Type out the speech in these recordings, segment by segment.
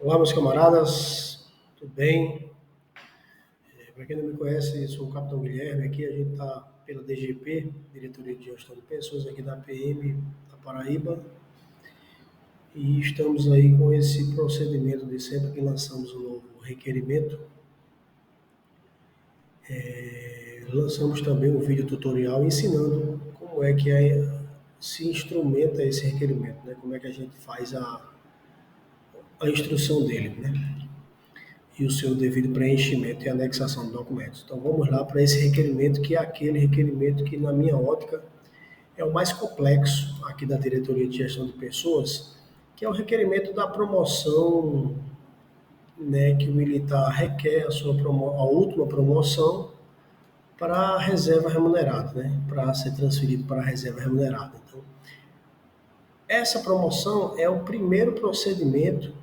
Olá, meus camaradas, tudo bem? Para quem não me conhece, eu sou o Capitão Guilherme. Aqui a gente está pela DGP, Diretoria de Gestão de Pessoas, aqui da PM da Paraíba, e estamos aí com esse procedimento de sempre que lançamos um novo requerimento. Lançamos também um vídeo tutorial ensinando como é que se instrumenta esse requerimento, né? Como é que a gente faz a instrução dele, né? E o seu devido preenchimento e anexação de documentos. Então vamos lá para esse requerimento, que é aquele requerimento que, na minha ótica, é o mais complexo aqui da Diretoria de Gestão de Pessoas, que é o requerimento da promoção, né, que o militar requer a última promoção para a reserva remunerada, né, para ser transferido para a reserva remunerada. Então, essa promoção é o primeiro procedimento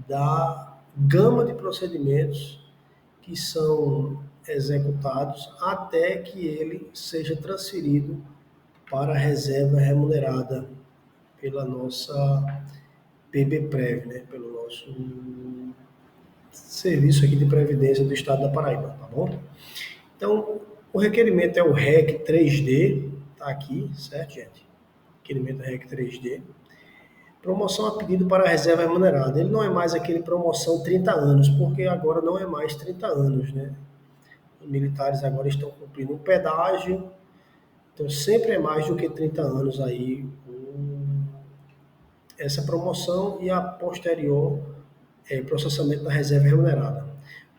da gama de procedimentos que são executados até que ele seja transferido para a reserva remunerada pela nossa PBPrev, né? Pelo nosso serviço aqui de previdência do estado da Paraíba, tá bom? Então, o requerimento é o REC 3D, tá aqui, certo, gente? Requerimento REC 3D. Promoção a pedido para a reserva remunerada. Ele não é mais aquele promoção 30 anos, porque agora não é mais 30 anos, né? Os militares agora estão cumprindo um pedágio, então sempre é mais do que 30 anos aí essa promoção e a posterior processamento da reserva remunerada.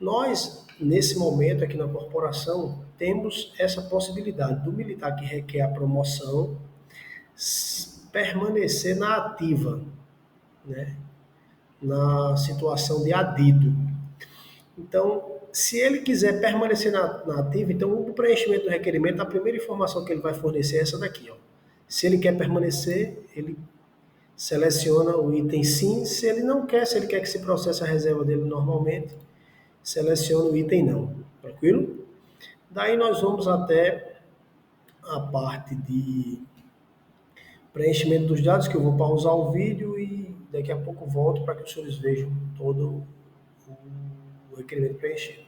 Nós, nesse momento aqui na corporação, temos essa possibilidade do militar que requer a promoção permanecer na ativa, né? Na situação de adido. Então, se ele quiser permanecer na ativa, então o preenchimento do requerimento, a primeira informação que ele vai fornecer é essa daqui, ó. Se ele quer permanecer, ele seleciona o item sim. Se ele não quer, se ele quer que se processe a reserva dele normalmente, seleciona o item não. Tranquilo? Daí nós vamos até a parte de preenchimento dos dados, que eu vou pausar o vídeo e daqui a pouco volto para que os senhores vejam todo o requerimento preenchido.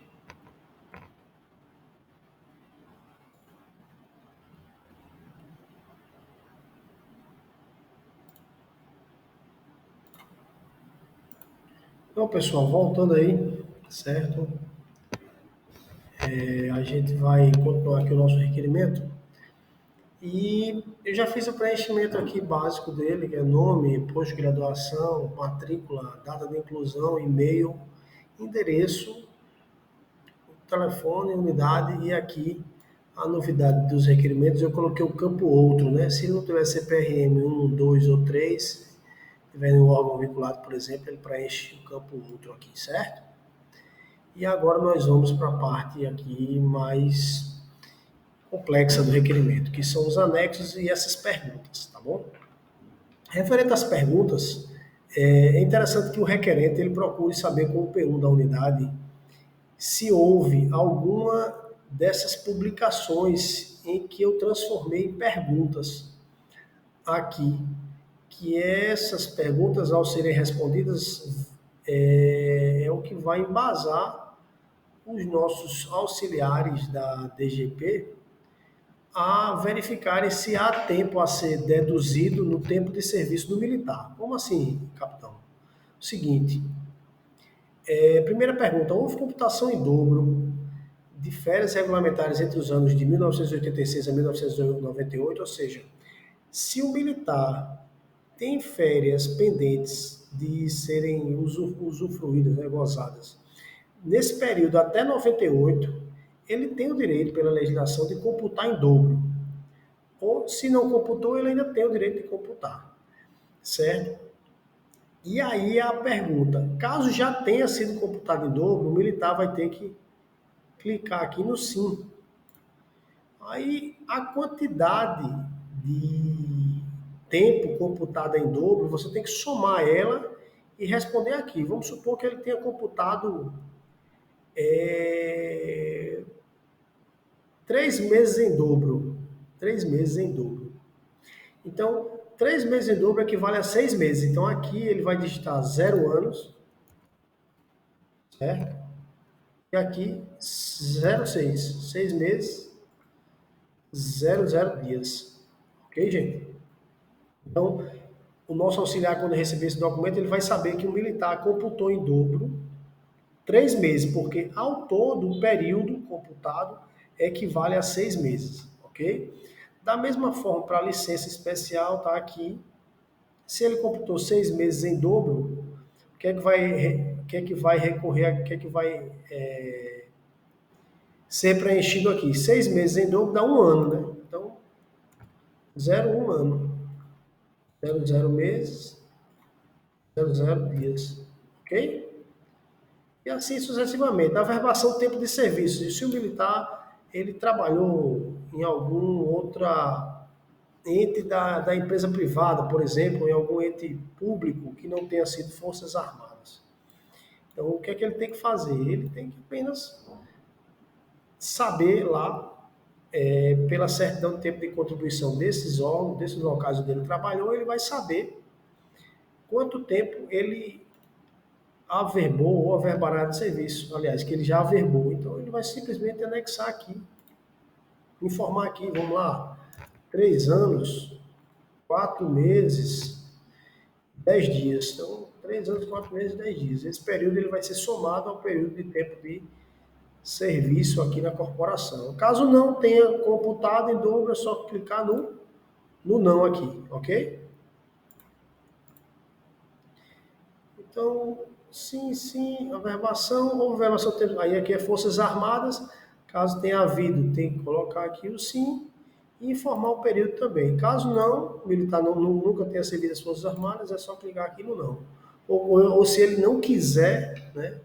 Então, pessoal, voltando aí, certo? A gente vai continuar aqui o nosso requerimento. E eu já fiz o preenchimento aqui básico dele, que é nome, pós-graduação, matrícula, data de inclusão, e-mail, endereço, telefone, unidade, e aqui a novidade dos requerimentos, eu coloquei o campo outro, né? Se não tiver CPRM 1, 2 ou 3, tiver no órgão vinculado, por exemplo, ele preenche o campo outro aqui, certo? E agora nós vamos para a parte aqui mais complexa do requerimento, que são os anexos e essas perguntas, tá bom? Referente às perguntas, é interessante que o requerente ele procure saber com o P1 da unidade se houve alguma dessas publicações em que eu transformei em perguntas aqui, que essas perguntas, ao serem respondidas, é o que vai embasar os nossos auxiliares da DGP a verificarem se há tempo a ser deduzido no tempo de serviço do militar. Como assim, capitão? O seguinte, primeira pergunta, houve computação em dobro de férias regulamentares entre os anos de 1986 a 1998, ou seja, se o militar tem férias pendentes de serem usufruídas, né, gozadas, nesse período até 98, ele tem o direito, pela legislação, de computar em dobro. Ou, se não computou, ele ainda tem o direito de computar, certo? E aí a pergunta, caso já tenha sido computado em dobro, o militar vai ter que clicar aqui no sim. Aí a quantidade de tempo computada em dobro, você tem que somar ela e responder aqui. Vamos supor que ele tenha computado 3 meses em dobro. 3 meses em dobro. Então, 3 meses em dobro equivale a 6 meses. Então, aqui ele vai digitar 0 anos, certo? E aqui 06, 6 meses, 00 dias. Ok, gente? Então, o nosso auxiliar, quando receber esse documento, ele vai saber que o militar computou em dobro 3 meses, porque ao todo o período computado equivale a 6 meses, ok? Da mesma forma, para a licença especial, está aqui. Se ele computou 6 meses em dobro, o que é que vai recorrer, o que é que vai ser preenchido aqui? 6 meses em dobro dá um ano, né? Então, 1 ano. 00 meses, 00 dias. Ok? E assim sucessivamente. A verbação tempo de serviço. E se o militar ele trabalhou em algum outra ente da empresa privada, por exemplo, em algum ente público que não tenha sido Forças Armadas. Então, o que é que ele tem que fazer? Ele tem que apenas saber lá, pela certidão de tempo de contribuição desses órgãos, desses locais onde ele trabalhou, ele vai saber quanto tempo ele averbou ou averbará de serviço. Aliás, que ele já averbou. Então, ele vai simplesmente anexar aqui, informar aqui, vamos lá, 3 anos, 4 meses, 10 dias. Então, 3 anos, 4 meses, 10 dias. Esse período ele vai ser somado ao período de tempo de serviço aqui na corporação. Caso não tenha computado em dobro, é só clicar no não aqui, ok? Então, sim, averbação ou averbação, aí aqui é Forças Armadas, caso tenha havido, tem que colocar aqui o sim e informar o período também. Caso não, o militar nunca tenha servido as Forças Armadas, é só clicar aqui no não. Ou se ele não quiser, né?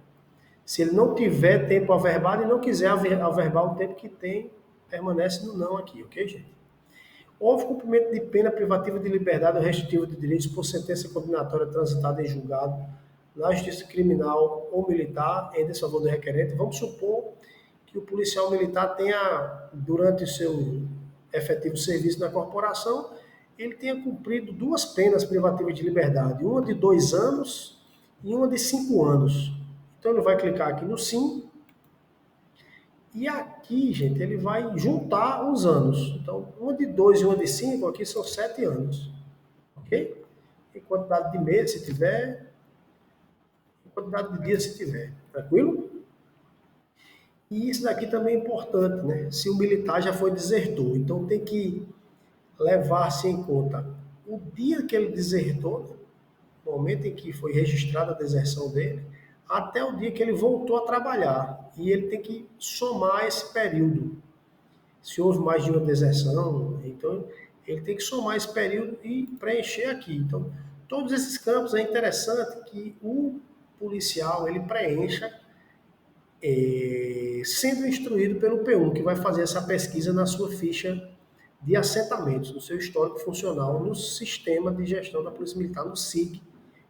Se ele não tiver tempo averbado e não quiser averbar o tempo que tem, permanece no não aqui, ok, gente? Houve cumprimento de pena privativa de liberdade ou restritiva de direitos por sentença condenatória transitada em julgado na justiça criminal ou militar em desfavor do requerente. Vamos supor que o policial militar tenha, durante o seu efetivo serviço na corporação, ele tenha cumprido 2 penas privativas de liberdade, uma de 2 anos e uma de 5 anos. Então ele vai clicar aqui no sim e aqui, gente, ele vai juntar os anos. Então, uma de 2 e uma de 5 aqui são 7 anos. Ok? Em quantidade de meses, se tiver, em quantidade de dias, se tiver. Tranquilo? E isso daqui também é importante, né? Se o militar já foi desertor, então tem que levar-se em conta o dia que ele desertou, no momento em que foi registrada a deserção dele, até o dia que ele voltou a trabalhar. E ele tem que somar esse período. Se houve mais de uma deserção, então ele tem que somar esse período e preencher aqui. Então, todos esses campos é interessante que o policial ele preencha, sendo instruído pelo P1, que vai fazer essa pesquisa na sua ficha de assentamentos, no seu histórico funcional, no sistema de gestão da Polícia Militar, no SIG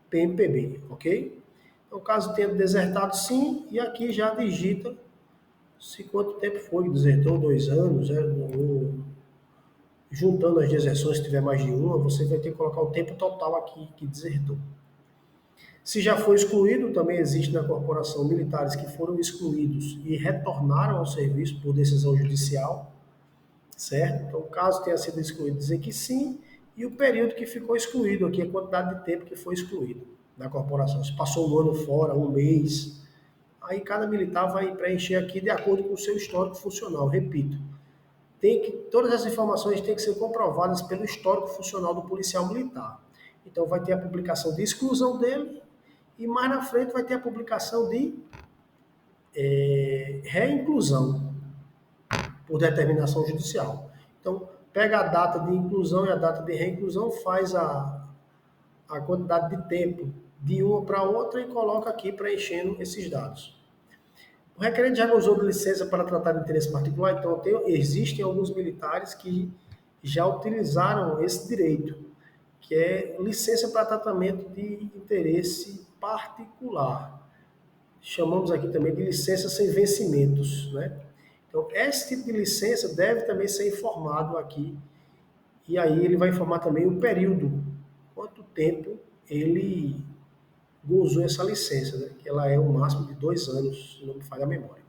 PMPB, ok? Então, caso tenha desertado, sim, e aqui já digita se quanto tempo foi, desertou 2 anos, ou juntando as deserções, se tiver mais de uma, você vai ter que colocar o tempo total aqui que desertou. Se já foi excluído, também existe na corporação militares que foram excluídos e retornaram ao serviço por decisão judicial, certo? Então, caso tenha sido excluído, dizer que sim, e o período que ficou excluído aqui, a quantidade de tempo que foi excluído da corporação. Se passou um ano fora, um mês, aí cada militar vai preencher aqui de acordo com o seu histórico funcional. Repito, todas as informações têm que ser comprovadas pelo histórico funcional do policial militar. Então vai ter a publicação de exclusão dele e mais na frente vai ter a publicação de reinclusão por determinação judicial. Então pega a data de inclusão e a data de reinclusão, faz a quantidade de tempo de uma para outra e coloca aqui preenchendo esses dados. O requerente já gozou de licença para tratar de interesse particular, então existem alguns militares que já utilizaram esse direito, que é licença para tratamento de interesse particular. Chamamos aqui também de licença sem vencimentos, né? Então, esse tipo de licença deve também ser informado aqui, e aí ele vai informar também o período, quanto tempo ele gozou essa licença, né? Que ela é o máximo de 2 anos, se não me falha a memória.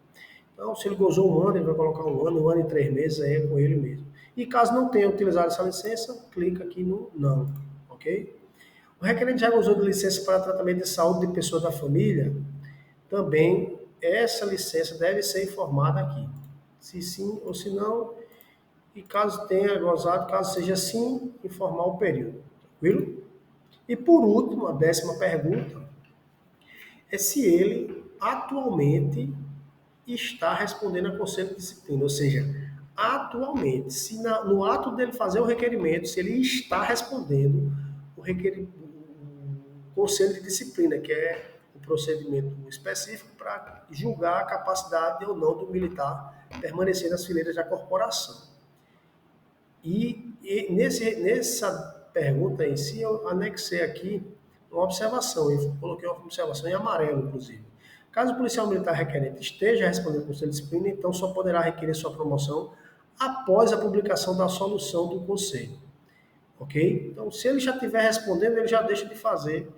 Então, se ele gozou um ano, ele vai colocar um ano e 3 meses, aí é com ele mesmo. E caso não tenha utilizado essa licença, clica aqui no não, ok? O requerente já gozou de licença para tratamento de saúde de pessoa da família, também essa licença deve ser informada aqui. Se sim ou se não, e caso tenha gozado, caso seja sim, informar o período. Tranquilo? E por último, a 10ª pergunta é se ele atualmente está respondendo a conselho de disciplina, ou seja, atualmente, se no ato dele fazer o requerimento, se ele está respondendo o conselho de disciplina, que é o procedimento específico para julgar a capacidade ou não do militar permanecer nas fileiras da corporação. Nessa pergunta em si, eu anexei aqui uma observação, eu coloquei uma observação em amarelo, inclusive. Caso o policial militar requerente esteja respondendo ao conselho de disciplina, então só poderá requerer sua promoção após a publicação da solução do conselho. Ok? Então, se ele já estiver respondendo, ele já deixa de fazer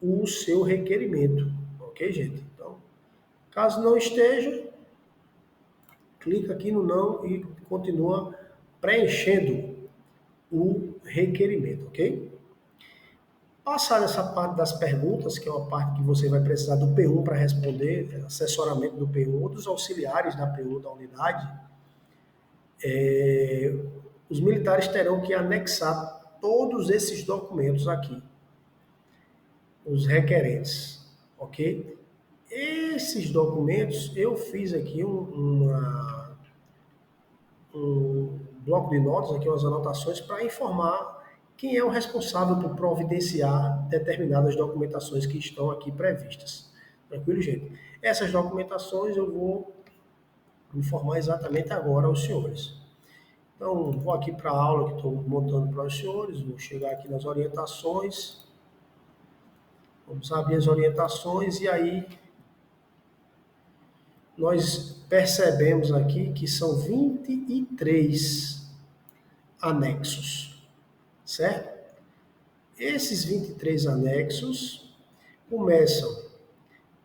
o seu requerimento. Ok, gente? Então, caso não esteja, clica aqui no não e continua preenchendo o requerimento, ok? Passar essa parte das perguntas, que é uma parte que você vai precisar do P1 para responder, assessoramento do P1 ou dos auxiliares da P1 da unidade, os militares terão que anexar todos esses documentos aqui, os requerentes, ok? Esses documentos, eu fiz aqui um bloco de notas, aqui umas anotações, para informar quem é o responsável por providenciar determinadas documentações que estão aqui previstas. Tranquilo, gente? Essas documentações eu vou informar exatamente agora aos senhores. Então, vou aqui para a aula que estou montando para os senhores, vou chegar aqui nas orientações, vamos abrir as orientações e aí nós percebemos aqui que são 23 anexos, certo? Esses 23 anexos começam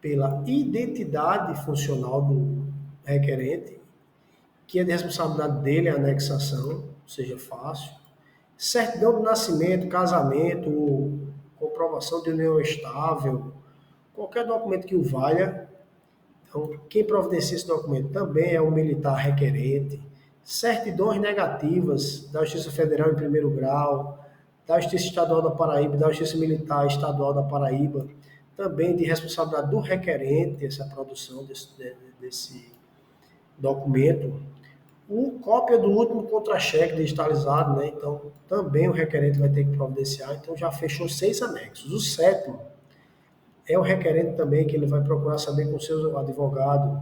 pela identidade funcional do requerente, que é de responsabilidade dele a anexação, seja fácil, certidão de nascimento, casamento, comprovação de união estável, qualquer documento que o valha. Então, quem providencia esse documento também é o militar requerente, certidões negativas da Justiça Federal em primeiro grau, da Justiça Estadual da Paraíba e da Justiça Militar Estadual da Paraíba, também de responsabilidade do requerente, essa produção desse documento. Cópia do último contra-cheque digitalizado, né? Então, também o requerente vai ter que providenciar. Então, já fechou 6 anexos. O 7º é o requerente também, que ele vai procurar saber com o seu advogado,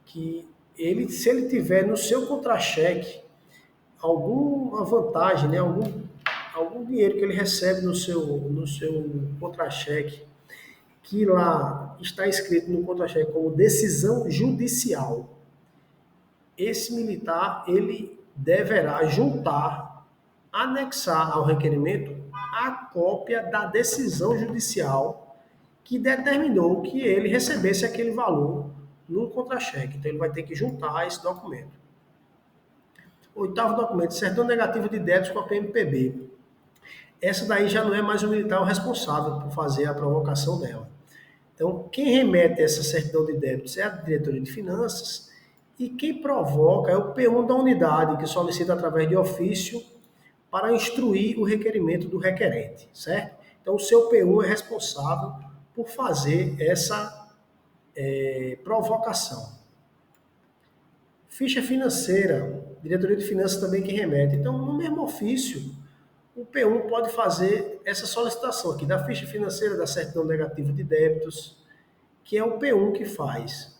que ele, se ele tiver no seu contra-cheque alguma vantagem, né? Algum dinheiro que ele recebe no seu contra-cheque, que lá está escrito no contra-cheque como decisão judicial, esse militar, ele deverá juntar, anexar ao requerimento a cópia da decisão judicial que determinou que ele recebesse aquele valor no contra-cheque. Então, ele vai ter que juntar esse documento. 8º documento, certidão negativa de débitos com a PMPB. Essa daí já não é mais o militar o responsável por fazer a provocação dela. Então, quem remete essa certidão de débitos é a diretoria de finanças e quem provoca é o P1 da unidade, que solicita através de ofício para instruir o requerimento do requerente, certo? Então, o seu P1 é responsável por fazer essa provocação. Ficha financeira, diretoria de finanças também que remete. Então, no mesmo ofício, o P1 pode fazer essa solicitação aqui da ficha financeira, da certidão negativa de débitos, que é o P1 que faz,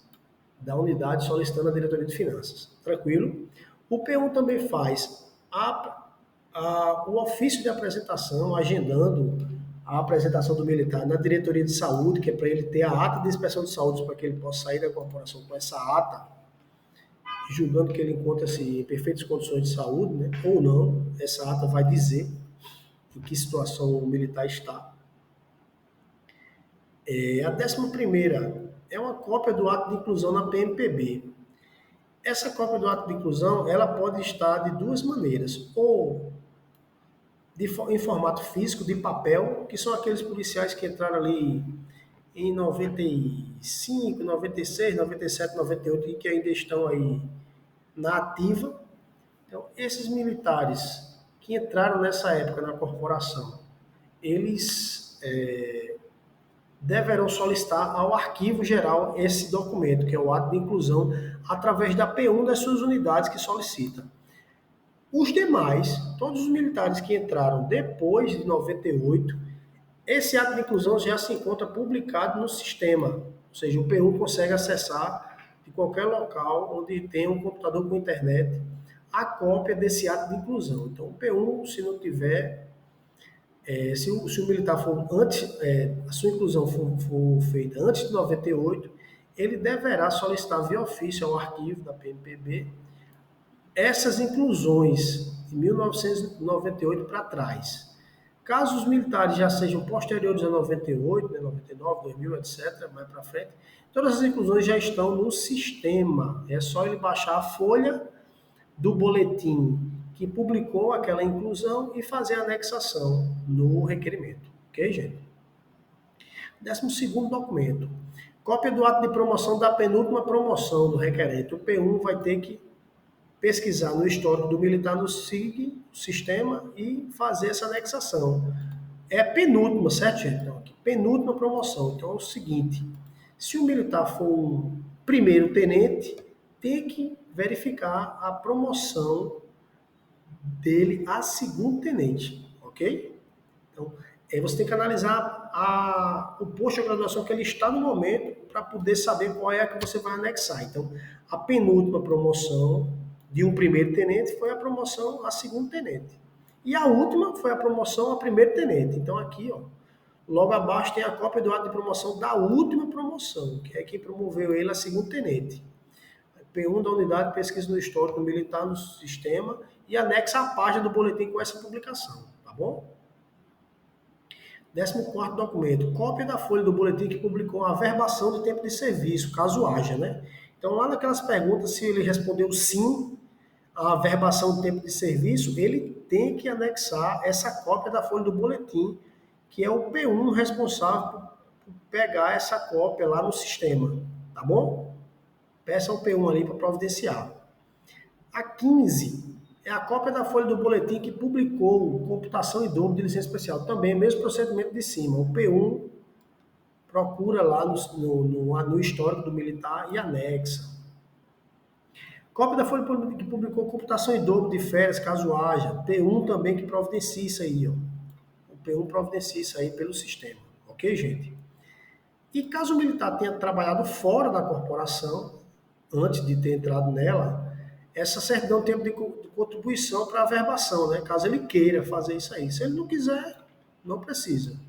da unidade solicitando a diretoria de finanças. Tranquilo? O P1 também faz o ofício de apresentação, agendando a apresentação do militar na diretoria de saúde, que é para ele ter a ata de inspeção de saúde, para que ele possa sair da corporação com essa ata, julgando que ele encontra-se em perfeitas condições de saúde, né? Ou não, essa ata vai dizer em que situação o militar está. A 11ª é uma cópia do ato de inclusão na PMPB. Essa cópia do ato de inclusão, ela pode estar de duas maneiras, ou em formato físico, de papel, que são aqueles policiais que entraram ali em 95, 96, 97, 98 e que ainda estão aí na ativa. Então, esses militares que entraram nessa época na corporação, eles deverão solicitar ao arquivo geral esse documento, que é o ato de inclusão, através da P1 das suas unidades que solicita. Os demais, todos os militares que entraram depois de 98, esse ato de inclusão já se encontra publicado no sistema, ou seja, o P1 consegue acessar de qualquer local onde tem um computador com internet a cópia desse ato de inclusão. Então, o P1, se não tiver, se o militar for antes, a sua inclusão for feita antes de 98, ele deverá solicitar via ofício ao arquivo da PMPB essas inclusões de 1998 para trás. Caso os militares já sejam posteriores a 98, né, 99, 2000, etc., mais para frente, todas as inclusões já estão no sistema. É só ele baixar a folha do boletim que publicou aquela inclusão e fazer a anexação no requerimento. Ok, gente? 12º documento. Cópia do ato de promoção da penúltima promoção do requerente. O P1 vai ter que pesquisar no histórico do militar no SIG, sistema, e fazer essa anexação. É penúltima, certo, gente? Então, aqui, penúltima promoção. Então é o seguinte: se o militar for um primeiro tenente, tem que verificar a promoção dele a segundo tenente, ok? Então, você tem que analisar o posto de graduação que ele está no momento para poder saber qual é a que você vai anexar. Então, a penúltima promoção de um primeiro tenente foi a promoção a segundo tenente. E a última foi a promoção a primeiro tenente. Então, aqui, ó, logo abaixo tem a cópia do ato de promoção da última promoção, que é quem promoveu ele a segundo tenente. P1 da unidade pesquisa no histórico militar no sistema e anexa a página do boletim com essa publicação, tá bom? 14º documento, cópia da folha do boletim que publicou a averbação de tempo de serviço, caso haja, né? Então, lá naquelas perguntas, se ele respondeu sim à averbação de tempo de serviço, ele tem que anexar essa cópia da folha do boletim, que é o P1 responsável por pegar essa cópia lá no sistema, tá bom? Peça ao P1 ali para providenciar. A 15 é a cópia da folha do boletim que publicou computação e dobro de licença especial. Também, mesmo procedimento de cima. O P1 procura lá no histórico do militar e anexa. Cópia da folha que publicou computação em dobro de férias, caso haja. P1 também que providencia isso aí, ó. O P1 providencia isso aí pelo sistema. Ok, gente? E caso o militar tenha trabalhado fora da corporação, antes de ter entrado nela, essa certidão tem tempo de contribuição para a averbação, né? Caso ele queira fazer isso aí. Se ele não quiser, não precisa.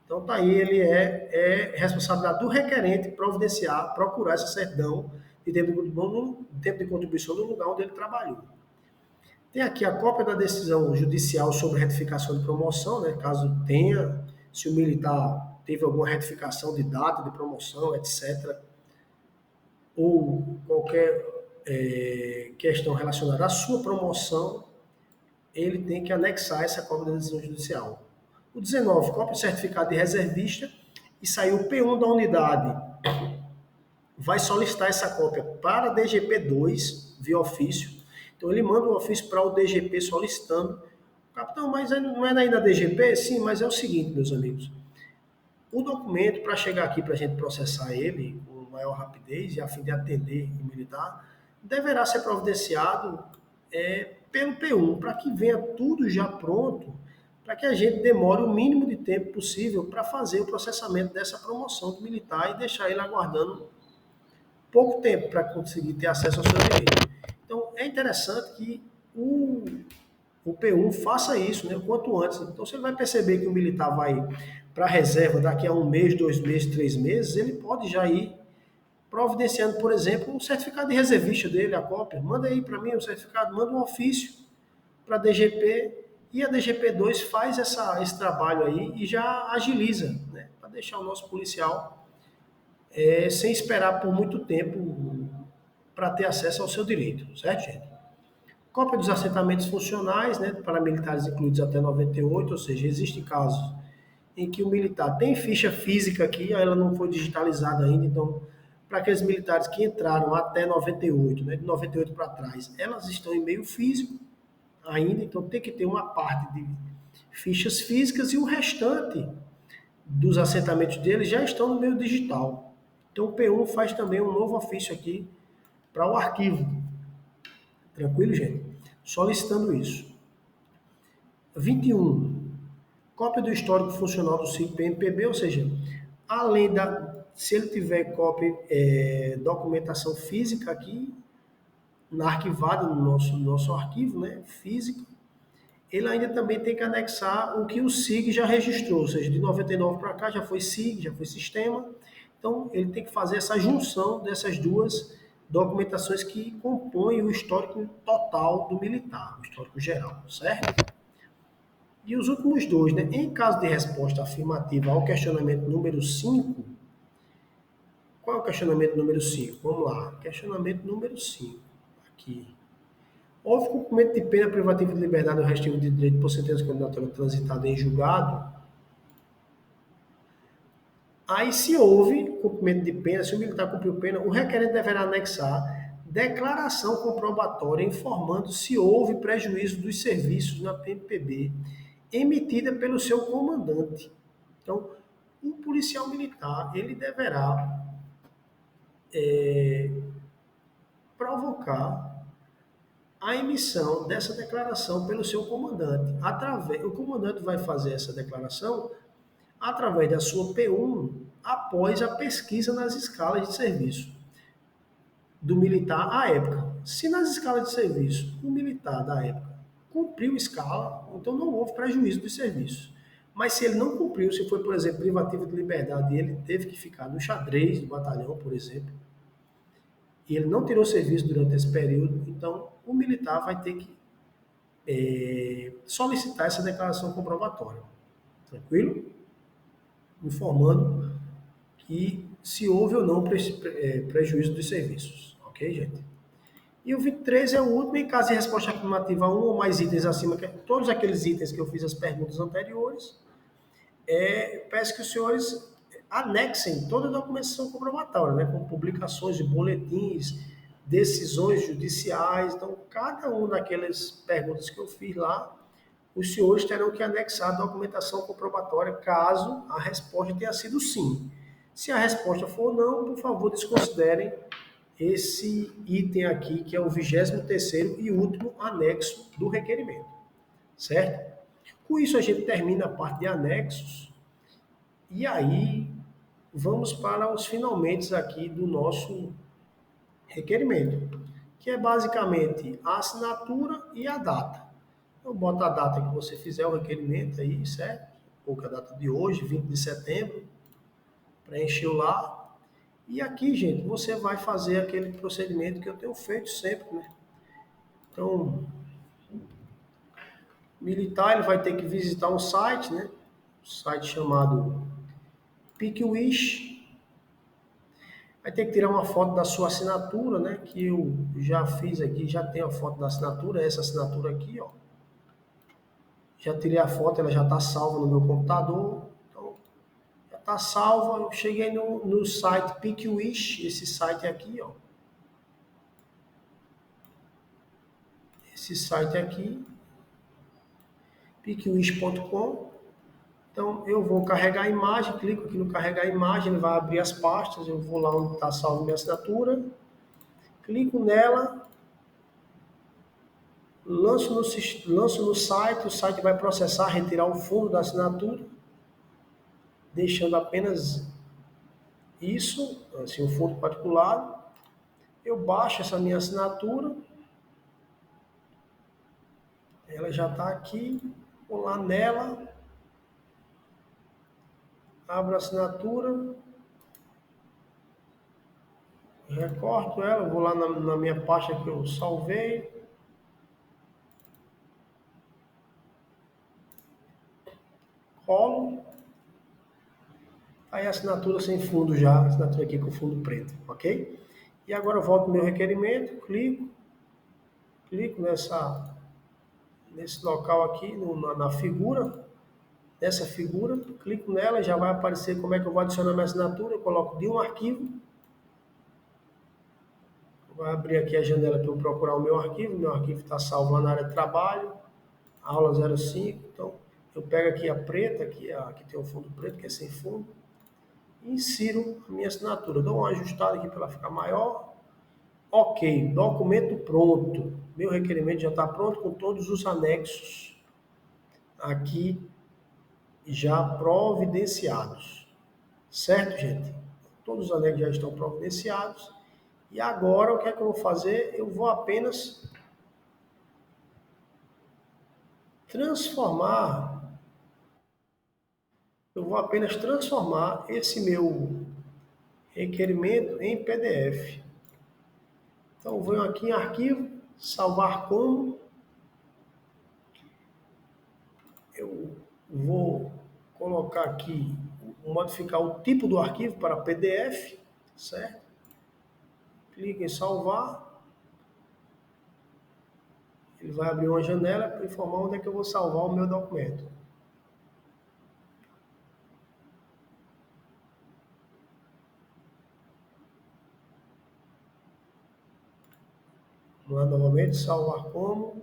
Então, tá aí, ele é responsabilidade do requerente providenciar, procurar essa certidão de tempo de contribuição no lugar onde ele trabalhou. Tem aqui a cópia da decisão judicial sobre retificação de promoção, né? Caso tenha, se o militar teve alguma retificação de data de promoção, etc., ou qualquer questão relacionada à sua promoção, ele tem que anexar essa cópia da decisão judicial. O 19, cópia do certificado de reservista, e saiu o P1 da unidade, vai solicitar essa cópia para DGP2, via ofício. Então, ele manda um ofício para o DGP solicitando. Capitão, mas não é ainda DGP? Sim, mas é o seguinte, meus amigos. O documento, para chegar aqui para a gente processar ele com maior rapidez e a fim de atender o militar, deverá ser providenciado pelo P1, para que venha tudo já pronto, para que a gente demore o mínimo de tempo possível para fazer o processamento dessa promoção do militar e deixar ele aguardando pouco tempo para conseguir ter acesso ao seu direito. Então, é interessante que o P1 faça isso, né, o quanto antes. Então, se ele vai perceber que o militar vai para a reserva daqui a 1 mês, 2 meses, 3 meses, ele pode já ir providenciando, por exemplo, o certificado de reservista dele, a cópia. Manda aí para mim o certificado, manda um ofício para a DGP e a DGP2 faz esse trabalho aí e já agiliza, né, para deixar o nosso policial sem esperar por muito tempo para ter acesso ao seu direito, certo, gente? Cópia dos assentamentos funcionais, né, para militares incluídos até 98, ou seja, existem casos em que o militar tem ficha física aqui, ela não foi digitalizada ainda, então, para aqueles militares que entraram até 98, né, de 98 para trás, elas estão em meio físico ainda, então tem que ter uma parte de fichas físicas e o restante dos assentamentos deles já estão no meio digital. Então o P1 faz também um novo ofício aqui para o arquivo. Tranquilo, gente? Solicitando isso. 21. Cópia do histórico funcional do SIG-PMPB, ou seja, além da, se ele tiver cópia, documentação física aqui, arquivada no nosso arquivo, né, físico, ele ainda também tem que anexar o que o SIG já registrou, ou seja, de 99 para cá já foi SIG, já foi sistema, então ele tem que fazer essa junção dessas duas documentações que compõem o histórico total do militar, o histórico geral, certo? E os últimos dois, né? Em caso de resposta afirmativa ao questionamento número 5, qual é o questionamento número 5? Vamos lá. Questionamento número 5. Aqui. Houve cumprimento de pena privativa de liberdade ou restritiva de direito por sentença condenatória transitada em julgado? Aí, se houve cumprimento de pena, se o militar cumpriu pena, o requerente deverá anexar declaração comprobatória informando se houve prejuízo dos serviços na PMPB emitida pelo seu comandante. Então, o policial militar, ele deverá provocar a emissão dessa declaração pelo seu comandante. O comandante vai fazer essa declaração através da sua P1 após a pesquisa nas escalas de serviço do militar à época. Se nas escalas de serviço o militar da época cumpriu escala, então não houve prejuízo dos serviços. Mas se ele não cumpriu, se foi, por exemplo, privativo de liberdade e ele teve que ficar no xadrez do batalhão, por exemplo, e ele não tirou serviço durante esse período, então o militar vai ter que solicitar essa declaração comprobatória. Tranquilo? Informando que se houve ou não prejuízo dos serviços. Ok, gente? E o 23 é o último, em caso de resposta afirmativa a um ou mais itens acima, todos aqueles itens que eu fiz as perguntas anteriores, peço que os senhores anexem toda a documentação comprobatória, né, com publicações de boletins, decisões judiciais. Então, cada uma daquelas perguntas que eu fiz lá, os senhores terão que anexar a documentação comprobatória caso a resposta tenha sido sim. Se a resposta for não, por favor, desconsiderem esse item aqui, que é o 23º e último anexo do requerimento, certo? Com isso, a gente termina a parte de anexos e aí vamos para os finalmente aqui do nosso requerimento, que é basicamente a assinatura e a data. Eu boto a data que você fizer o requerimento aí, certo? Pouca data de hoje, 20 de setembro, preencheu lá. E aqui, gente, você vai fazer aquele procedimento que eu tenho feito sempre, né? Então, militar, ele vai ter que visitar um site, né? Um site chamado PicWish. Vai ter que tirar uma foto da sua assinatura, né? Que eu já fiz aqui, já tenho a foto da assinatura, essa assinatura aqui, ó. Já tirei a foto, ela já está salva no meu computador. Então, já está salva. Eu cheguei no site PicWish, esse site aqui, ó. Esse site aqui, picwish.com. Então, eu vou carregar a imagem, clico aqui no carregar a imagem, ele vai abrir as pastas, eu vou lá onde está salvo minha assinatura, clico nela, lanço no site, o site vai processar, retirar o fundo da assinatura, deixando apenas isso, assim, o fundo particular. Eu baixo essa minha assinatura, ela já está aqui, vou lá nela, abro a assinatura, recorto ela, vou lá na minha pasta que eu salvei, colo, Aí a assinatura sem fundo já, a assinatura aqui com fundo preto, ok? E agora eu volto no meu requerimento, clico nesse local aqui, na figura, nessa figura, clico nela, já vai aparecer como é que eu vou adicionar minha assinatura, eu coloco de um arquivo, vai abrir aqui a janela para eu procurar o meu arquivo está salvo lá na área de trabalho, aula 05, então eu pego aqui a preta, aqui tem o fundo preto, que é sem fundo, e insiro a minha assinatura, dou uma ajustada aqui para ela ficar maior, ok, documento pronto, meu requerimento já está pronto com todos os anexos aqui já providenciados, certo, gente? Todos os anexos já estão providenciados, e agora o que é que eu vou fazer? Eu vou apenas transformar esse meu requerimento em PDF. Então, eu venho aqui em arquivo, salvar como, eu vou colocar aqui, modificar o tipo do arquivo para PDF, certo? Clique em salvar, ele vai abrir uma janela para informar onde é que eu vou salvar o meu documento. Vamos lá novamente, salvar como.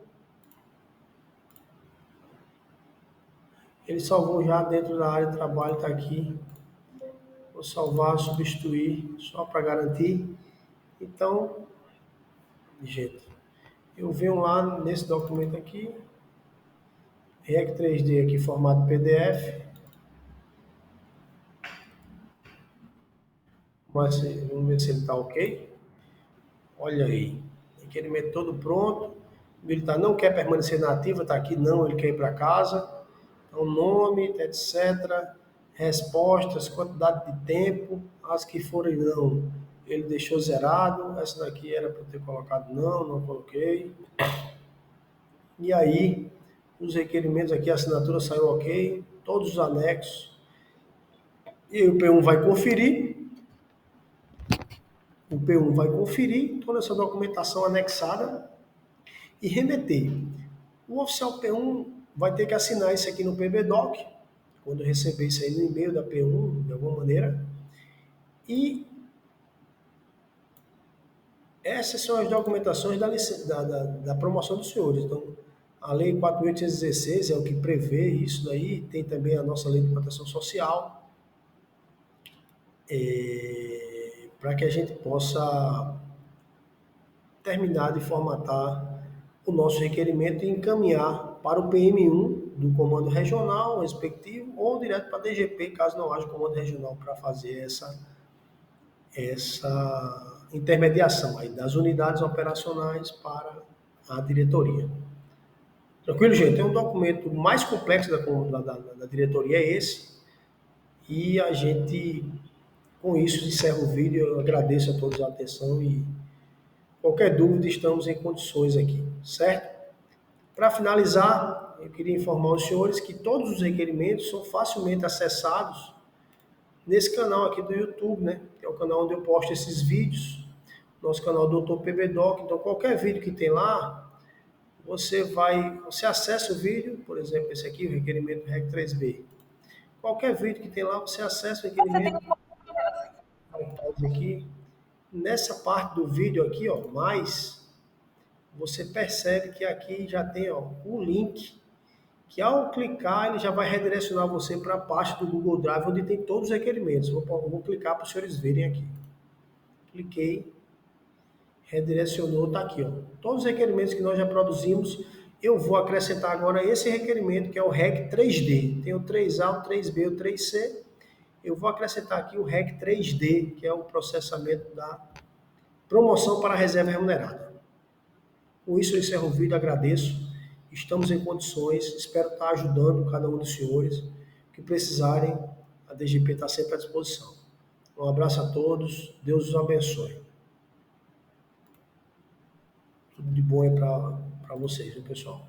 Ele salvou já dentro da área de trabalho, está aqui. Vou salvar, substituir, só para garantir. Então, gente, eu venho lá nesse documento aqui, REC 3D aqui, formato PDF. Mas vamos ver se ele está ok. Olha aí, requerimento todo pronto. O militar não quer permanecer na ativa, está aqui, não, ele quer ir para casa. Então, nome, etc. Respostas, quantidade de tempo, as que forem não, ele deixou zerado. Essa daqui era para ter colocado não coloquei. E aí, os requerimentos aqui, a assinatura saiu ok, todos os anexos. E o P1 vai conferir. O P1 vai conferir toda essa documentação anexada e remeter. O oficial P1 vai ter que assinar isso aqui no PBDoc, quando receber isso aí no e-mail da P1, de alguma maneira. E essas são as documentações da promoção dos senhores. Então, a Lei 4.816 é o que prevê isso daí, tem também a nossa Lei de Proteção Social, para que a gente possa terminar de formatar o nosso requerimento e encaminhar para o PM1 do comando regional respectivo ou direto para a DGP, caso não haja comando regional para fazer essa intermediação aí das unidades operacionais para a diretoria. Tranquilo, gente? É um documento mais complexo da diretoria, é esse. E a gente, com isso, encerra o vídeo. Eu agradeço a todos a atenção e qualquer dúvida, estamos em condições aqui, certo? Para finalizar, eu queria informar os senhores que todos os requerimentos são facilmente acessados nesse canal aqui do YouTube, né? Que é o canal onde eu posto esses vídeos, nosso canal Dr. PBDoc. Então, qualquer vídeo que tem lá, você acessa o vídeo, por exemplo, esse aqui, o requerimento REC 3B. Qualquer vídeo que tem lá, você acessa o requerimento. Aqui, nessa parte do vídeo aqui, ó, você percebe que aqui já tem, ó, o link, que ao clicar ele já vai redirecionar você para a parte do Google Drive, onde tem todos os requerimentos. Vou clicar para os senhores verem aqui. Cliquei, redirecionou, está aqui, ó. Todos os requerimentos que nós já produzimos, eu vou acrescentar agora esse requerimento, que é o REC 3D. Tem o 3A, o 3B, o 3C. Eu vou acrescentar aqui o REC 3D, que é o processamento da promoção para a reserva remunerada. Com isso eu encerro o vídeo, agradeço. Estamos em condições, espero estar ajudando cada um dos senhores que precisarem, a DGP está sempre à disposição. Um abraço a todos, Deus os abençoe. Tudo de bom aí para vocês, viu, pessoal?